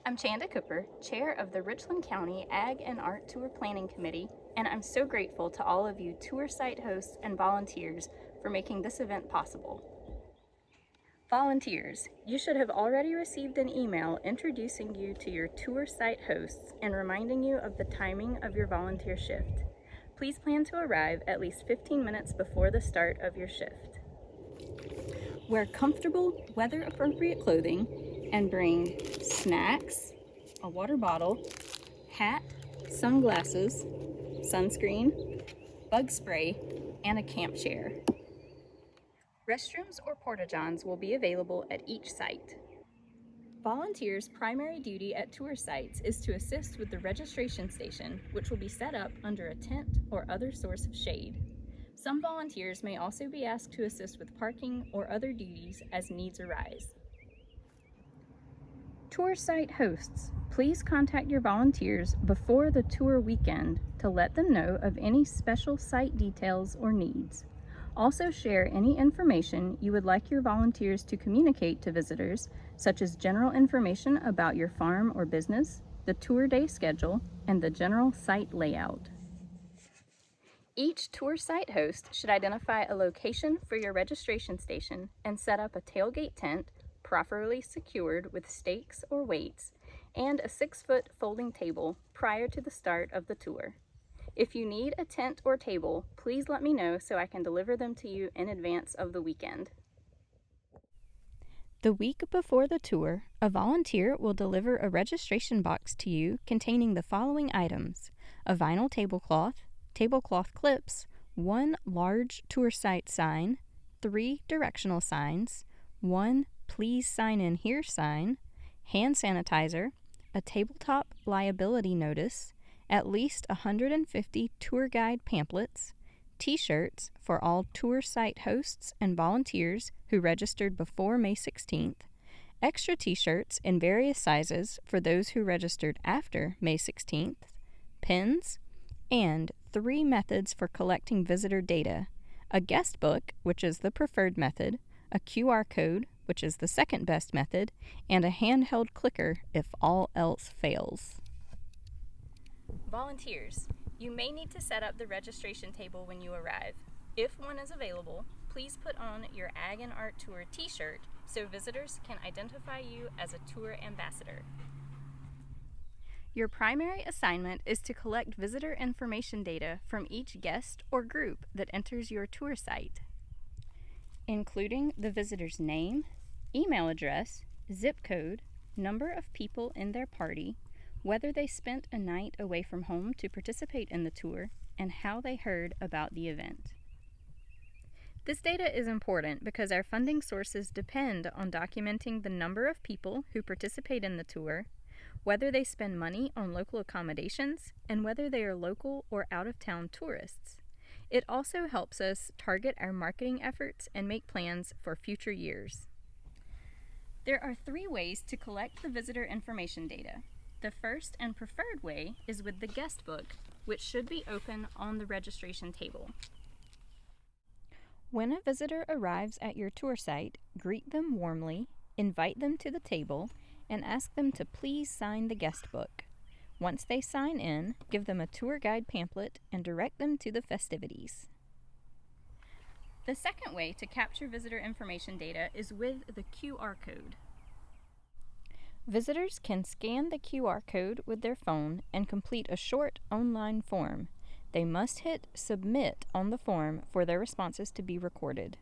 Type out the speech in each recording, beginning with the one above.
I'm Chanda Cooper, Chair of the Richland County Ag and Art Tour Planning Committee, and I'm so grateful to all of you tour site hosts and volunteers for making this event possible. Volunteers, you should have already received an email introducing you to your tour site hosts and reminding you of the timing of your volunteer shift. Please plan to arrive at least 15 minutes before the start of your shift. Wear comfortable, weather-appropriate clothing and bring snacks, a water bottle, hat, sunglasses, sunscreen, bug spray, and a camp chair. Restrooms or porta-johns will be available at each site. Volunteers' primary duty at tour sites is to assist with the registration station, which will be set up under a tent or other source of shade. Some volunteers may also be asked to assist with parking or other duties as needs arise. Tour site hosts, please contact your volunteers before the tour weekend to let them know of any special site details or needs. Also share any information you would like your volunteers to communicate to visitors, such as general information about your farm or business, the tour day schedule, and the general site layout. Each tour site host should identify a location for your registration station and set up a tailgate tent properly secured with stakes or weights and a 6-foot folding table prior to the start of the tour. If you need a tent or table, please let me know so I can deliver them to you in advance of the weekend. The week before the tour, a volunteer will deliver a registration box to you containing the following items: a vinyl tablecloth clips, 1 large tour site sign, 3 directional signs, 1 please sign in here sign, hand sanitizer, a tabletop liability notice, at least 150 tour guide pamphlets, t-shirts for all tour site hosts and volunteers who registered before May 16th, extra t-shirts in various sizes for those who registered after May 16th, pins, and 3 methods for collecting visitor data: a guest book, which is the preferred method, a QR code, which is the second best method, and a handheld clicker if all else fails. Volunteers, you may need to set up the registration table when you arrive. If one is available, please put on your Ag and Art Tour t-shirt so visitors can identify you as a tour ambassador. Your primary assignment is to collect visitor information data from each guest or group that enters your tour site, including the visitor's name, email address, zip code, number of people in their party, whether they spent a night away from home to participate in the tour, and how they heard about the event. This data is important because our funding sources depend on documenting the number of people who participate in the tour, whether they spend money on local accommodations, and whether they are local or out-of-town tourists. It also helps us target our marketing efforts and make plans for future years. There are 3 ways to collect the visitor information data. The first and preferred way is with the guest book, which should be open on the registration table. When a visitor arrives at your tour site, greet them warmly, invite them to the table, and ask them to please sign the guest book. Once they sign in, give them a tour guide pamphlet and direct them to the festivities. The second way to capture visitor information data is with the QR code. Visitors can scan the QR code with their phone and complete a short online form. They must hit submit on the form for their responses to be recorded.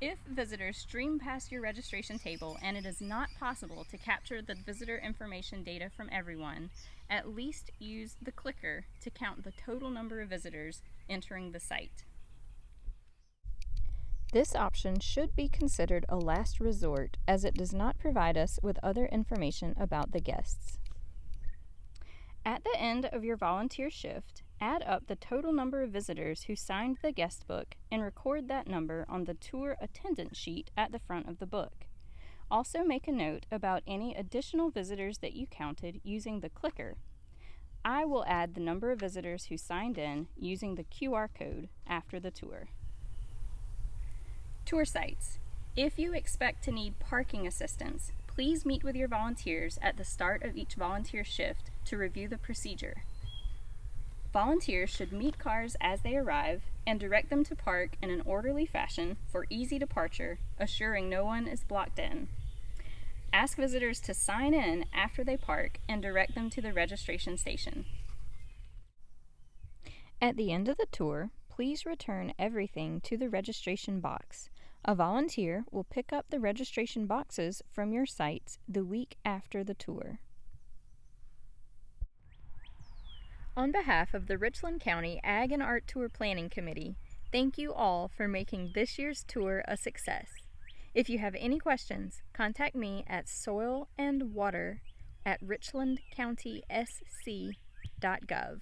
If visitors stream past your registration table and it is not possible to capture the visitor information data from everyone, at least use the clicker to count the total number of visitors entering the site. This option should be considered a last resort as it does not provide us with other information about the guests. At the end of your volunteer shift, add up the total number of visitors who signed the guest book and record that number on the tour attendance sheet at the front of the book. Also make a note about any additional visitors that you counted using the clicker. I will add the number of visitors who signed in using the QR code after the tour. Tour sites. If you expect to need parking assistance, Please meet with your volunteers at the start of each volunteer shift to review the procedure. Volunteers should meet cars as they arrive and direct them to park in an orderly fashion for easy departure, assuring no one is blocked in. Ask visitors to sign in after they park and direct them to the registration station. At the end of the tour, please return everything to the registration box. A volunteer will pick up the registration boxes from your sites the week after the tour. On behalf of the Richland County Ag and Art Tour Planning Committee, thank you all for making this year's tour a success. If you have any questions, contact me at soilandwater@richlandcountysc.gov.